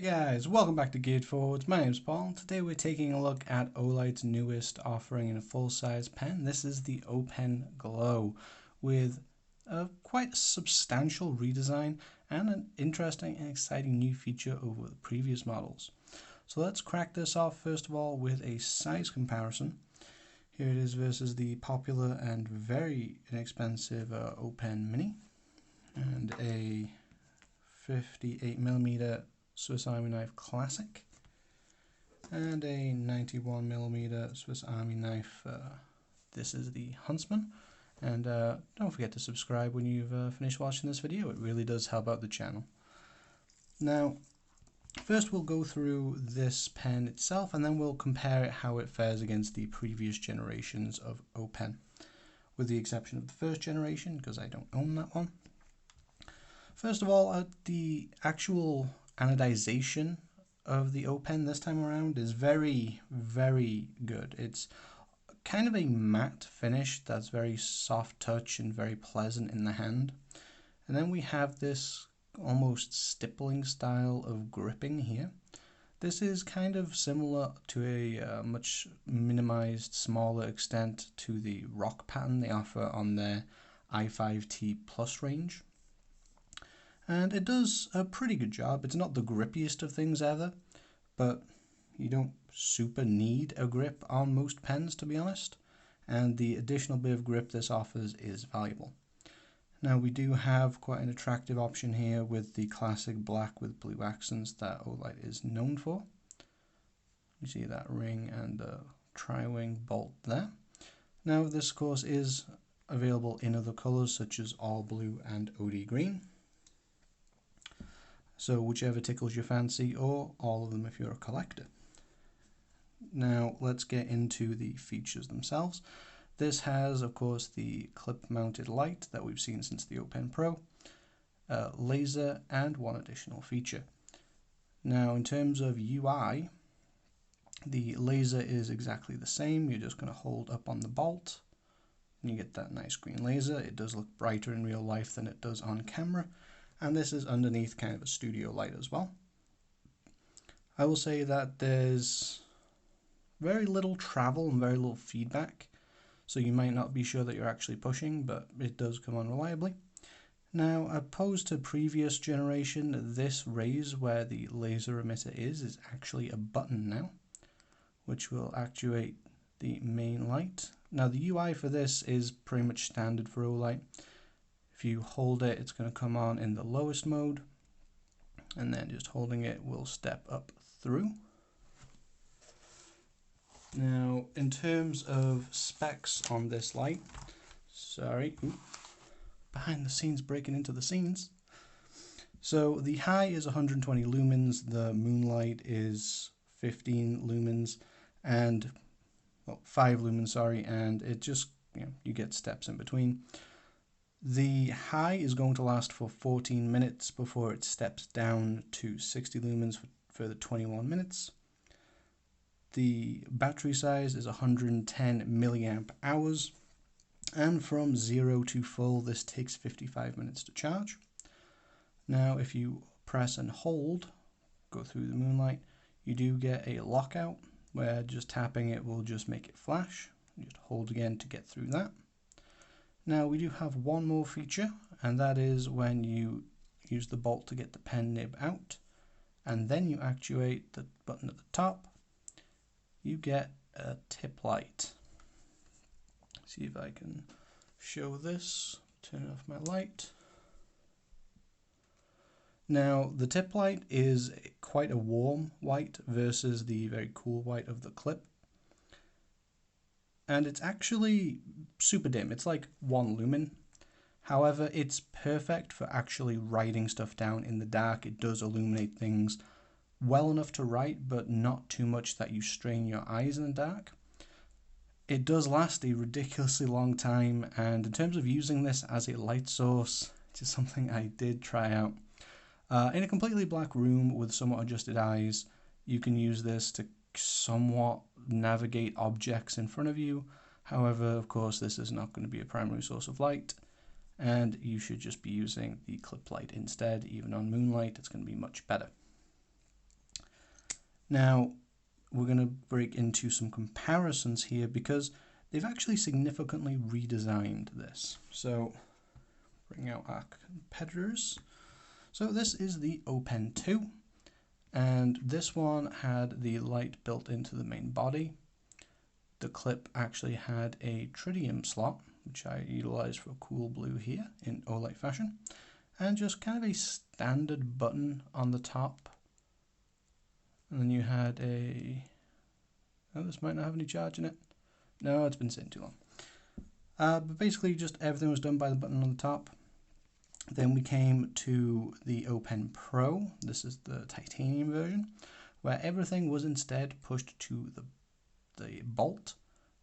Hey guys, welcome back to Geared Forwards. My name's Paul. Today we're taking a look at Olight's newest offering in a full-size pen. This is the O Pen Glow with a quite substantial redesign and an interesting and exciting new feature over the previous models. So let's crack this off first of all with a size comparison. Here it is versus the popular and very inexpensive O Pen Mini and a 58mm Swiss Army knife Classic and a 91mm Swiss Army knife. This is the Huntsman, and don't forget to subscribe when you've finished watching this video. It really does help out the channel. Now first we'll go through this pen itself, and then we'll compare it how it fares against the previous generations of O Pen, with the exception of the first generation because I don't own that one. First of all, the actual anodization of the O Pen this time around is very, very good. It's kind of a matte finish that's very soft touch and very pleasant in the hand. And then we have this almost stippling style of gripping here. This is kind of similar to a much minimized, smaller extent to the rock pattern they offer on their i5T Plus range. And it does a pretty good job. It's not the grippiest of things ever, but you don't super need a grip on most pens, to be honest, and the additional bit of grip this offers is valuable. Now we do have quite an attractive option here with the classic black with blue accents that Olight is known for. You see that ring and the tri-wing bolt there. Now this of course is available in other colors such as all blue and OD green. So whichever tickles your fancy, or all of them if you're a collector. Now let's get into the features themselves. This has, of course, the clip-mounted light that we've seen since the O Pen Pro, laser, and one additional feature. Now in terms of UI, the laser is exactly the same. You're just going to hold up on the bolt, and you get that nice green laser. It does look brighter in real life than it does on camera. And this is underneath kind of a studio light as well. I will say that there's very little travel and very little feedback, so you might not be sure that you're actually pushing, but it does come on reliably. Now, opposed to previous generation, this raise where the laser emitter is actually a button now, which will actuate the main light. Now the UI for this is pretty much standard for Olight. If you hold it, it's going to come on in the lowest mode, and then just holding it will step up through. Now, in terms of specs on this light, behind the scenes breaking into the scenes. So the high is 120 lumens, the moonlight is 15 lumens, and 5 lumens, sorry, and it just, you get steps in between. The high is going to last for 14 minutes before it steps down to 60 lumens for the 21 minutes. The battery size is 110 milliamp hours, and from 0 to full this takes 55 minutes to charge. Now if you press and hold, go through the moonlight, you do get a lockout where just tapping it will just make it flash. You just hold again to get through that. Now we do have one more feature, and that is when you use the bolt to get the pen nib out, and then you actuate the button at the top, you get a tip light. See if I can show this. Turn off my light. Now the tip light is quite a warm white versus the very cool white of the clip. And it's actually super dim. It's like 1 lumen. However, it's perfect for actually writing stuff down in the dark. It does illuminate things well enough to write, but not too much that you strain your eyes in the dark. It does last a ridiculously long time, and in terms of using this as a light source, which is something I did try out, in a completely black room with somewhat adjusted eyes, you can use this to somewhat navigate objects in front of you. However, of course, this is not going to be a primary source of light, and you should just be using the clip light instead. Even on moonlight, it's going to be much better. Now, we're going to break into some comparisons here because they've actually significantly redesigned this. So, bring out our competitors. So this is the Open 2, and this one had the light built into the main body. The clip actually had a tritium slot, which I utilized for cool blue here in Olight fashion, and just kind of a standard button on the top. And then you had a... oh, this might not have any charge in it. No, it's been sitting too long. But basically just everything was done by the button on the top. Then we came to the Open Pro. This is the titanium version, where everything was instead pushed to the bolt,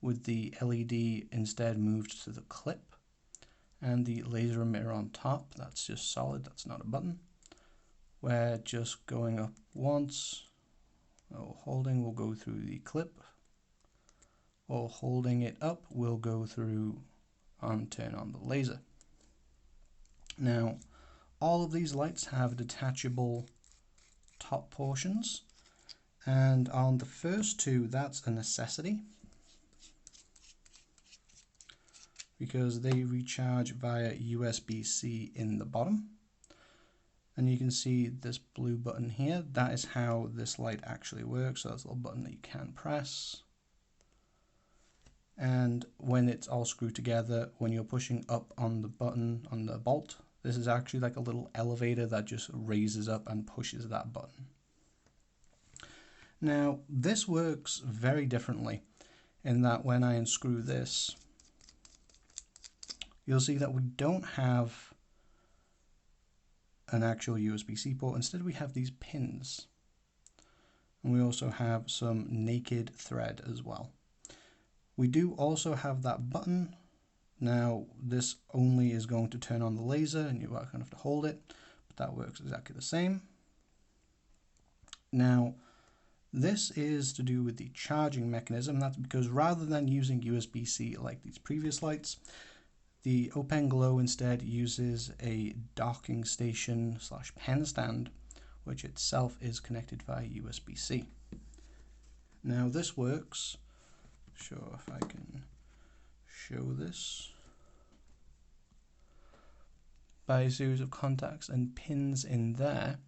with the LED instead moved to the clip, and the laser emitter on top. That's just solid, that's not a button. Where just going up once, or holding will go through the clip, or holding it up will go through and turn on the laser. Now, all of these lights have detachable top portions, and on the first two, that's a necessity because they recharge via USB-C in the bottom. And you can see this blue button here. That is how this light actually works. So that's a little button that you can press. And when it's all screwed together, when you're pushing up on the button, on the bolt, this is actually like a little elevator that just raises up and pushes that button. Now, this works very differently in that when I unscrew this, you'll see that we don't have an actual USB-C port. Instead, we have these pins. And we also have some naked thread as well. We do also have that button. Now, this only is going to turn on the laser, and you are going to have to hold it, but that works exactly the same. Now, this is to do with the charging mechanism. That's because rather than using USB-C like these previous lights, the Open Glow instead uses a docking station / pen stand, which itself is connected via USB-C. Now, this works. Sure, if I can show this by a series of contacts and pins in there.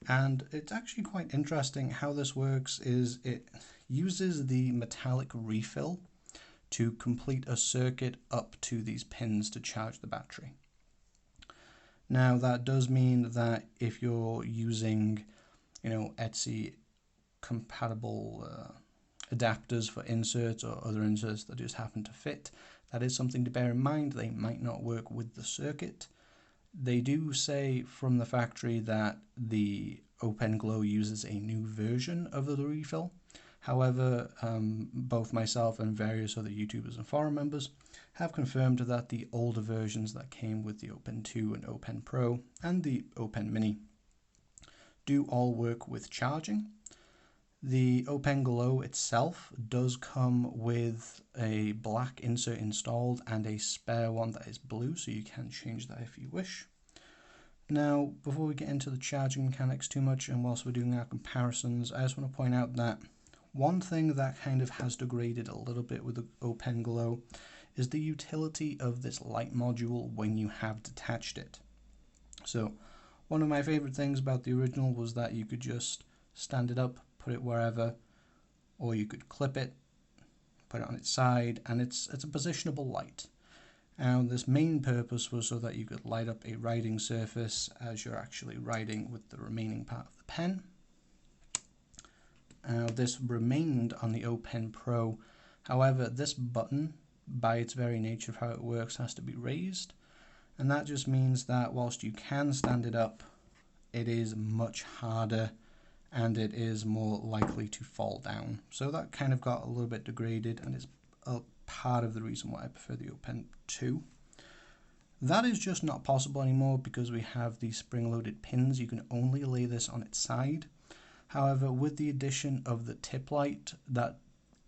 And it's actually quite interesting how this works. Is it uses the metallic refill to complete a circuit up to these pins to charge the battery. Now, that does mean that if you're using, Etsy compatible adapters for inserts or other inserts that just happen to fit, that is something to bear in mind. They might not work with the circuit. They do say from the factory that the Open Glow uses a new version of the refill. However, both myself and various other YouTubers and forum members have confirmed that the older versions that came with the Open 2 and Open Pro and the Open Mini do all work with charging. The Open Glow itself does come with a black insert installed and a spare one that is blue, so you can change that if you wish. Now, before we get into the charging mechanics too much, and whilst we're doing our comparisons, I just want to point out that one thing that kind of has degraded a little bit with the Open Glow is the utility of this light module when you have detached it. So, one of my favorite things about the original was that you could just stand it up, put it wherever, or you could clip it, put it on its side, and it's a positionable light. And this main purpose was so that you could light up a writing surface as you're actually writing with the remaining part of the pen. This remained on the Open Pro. However, this button, by its very nature of how it works, has to be raised. And that just means that whilst you can stand it up, it is much harder and it is more likely to fall down. So that kind of got a little bit degraded and is a part of the reason why I prefer the Open 2. That is just not possible anymore because we have these spring-loaded pins. You can only lay this on its side. However, with the addition of the tip light, that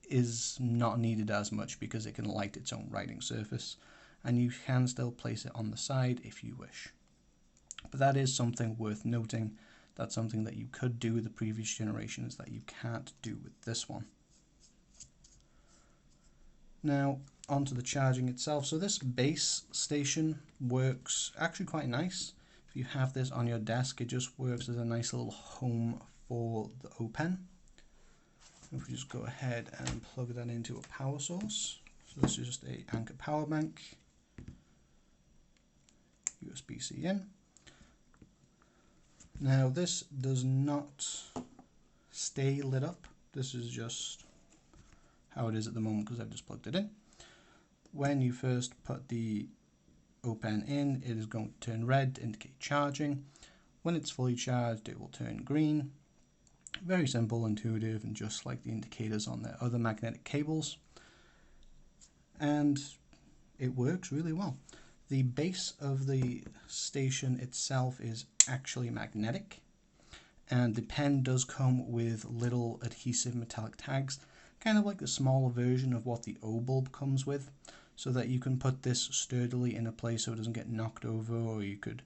is not needed as much because it can light its own writing surface, and you can still place it on the side if you wish. But that is something worth noting, That's something that you could do with the previous generations that you can't do with this one. Now onto the charging itself. So this base station works actually quite nice. If you have this on your desk, it just works as a nice little home for the O Pen. If we just go ahead and plug that into a power source. So this is just a Anker power bank, USB-C in. Now this does not stay lit up. This is just how it is at the moment because I've just plugged it in. When you first put the O Pen in, it is going to turn red to indicate charging. When it's fully charged, it will turn green. Very simple, intuitive, and just like the indicators on their other magnetic cables. And it works really well. The base of the station itself is actually magnetic, and the pen does come with little adhesive metallic tags, kind of like the smaller version of what the O bulb comes with, so that you can put this sturdily in a place so it doesn't get knocked over, or you could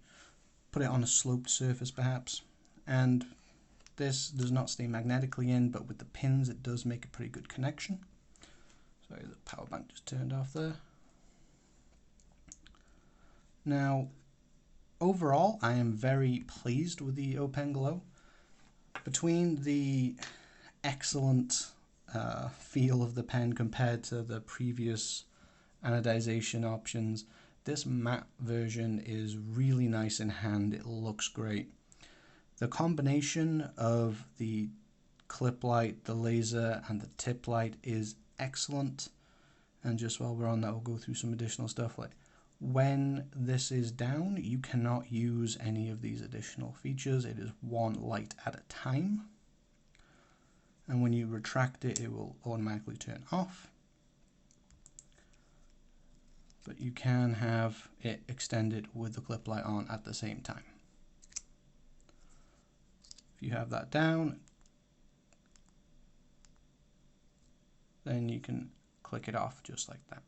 put it on a sloped surface perhaps. And this does not stay magnetically in, but with the pins it does make a pretty good connection. Sorry, the power bank just turned off there. Now, overall, I am very pleased with the O Pen Glow. Between the excellent feel of the pen compared to the previous anodization options, this matte version is really nice in hand. It looks great. The combination of the clip light, the laser, and the tip light is excellent. And just while we're on that, we'll go through some additional stuff. Like when this is down, you cannot use any of these additional features. It is one light at a time. And when you retract it, it will automatically turn off. But you can have it extended with the clip light on at the same time. If you have that down, then you can click it off just like that.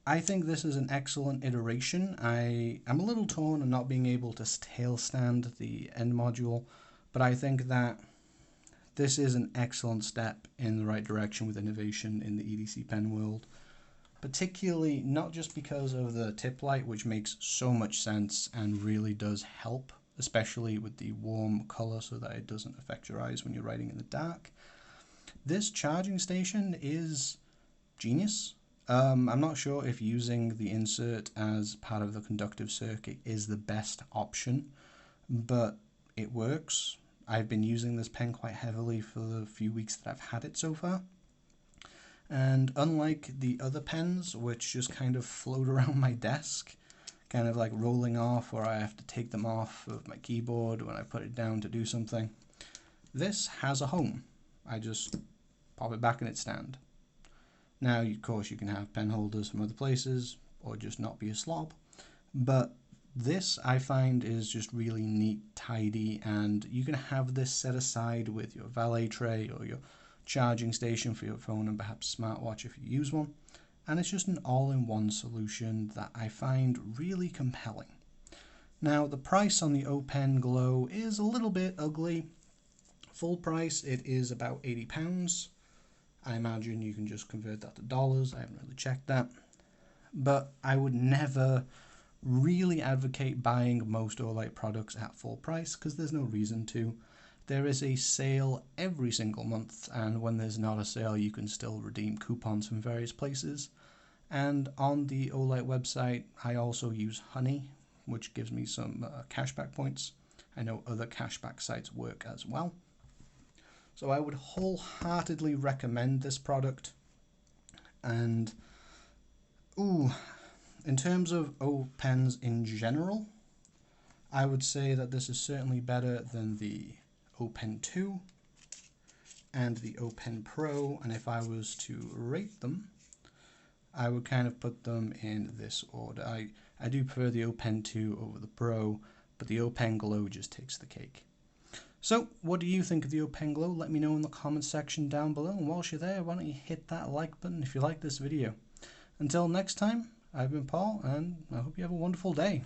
I think this is an excellent iteration. I am a little torn on not being able to tail stand the end module, but I think that this is an excellent step in the right direction with innovation in the EDC pen world. Particularly not just because of the tip light, which makes so much sense and really does help, especially with the warm color so that it doesn't affect your eyes when you're writing in the dark. This charging station is genius. I'm not sure if using the insert as part of the conductive circuit is the best option, but it works. I've been using this pen quite heavily for the few weeks that I've had it so far. And unlike the other pens, which just kind of float around my desk, kind of like rolling off, or I have to take them off of my keyboard when I put it down to do something, this has a home. I just pop it back in its stand. Now, of course, you can have pen holders from other places, or just not be a slob, but this I find is just really neat, tidy, and you can have this set aside with your valet tray or your charging station for your phone and perhaps smartwatch if you use one, and it's just an all-in-one solution that I find really compelling. Now, the price on the O Pen Glow is a little bit ugly. Full price, it is about £80. I imagine you can just convert that to dollars. I haven't really checked that. But I would never really advocate buying most Olight products at full price because there's no reason to. There is a sale every single month, and when there's not a sale, you can still redeem coupons from various places. And on the Olight website, I also use Honey, which gives me some cashback points. I know other cashback sites work as well. So I would wholeheartedly recommend this product. And, in terms of O Pens in general, I would say that this is certainly better than the O Pen 2 and the O Pen Pro. And if I was to rate them, I would kind of put them in this order. I do prefer the O Pen 2 over the Pro, but the O Pen Glow just takes the cake. So, what do you think of the O Pen Glow? Let me know in the comments section down below. And whilst you're there, why don't you hit that like button if you like this video. Until next time, I've been Paul, and I hope you have a wonderful day.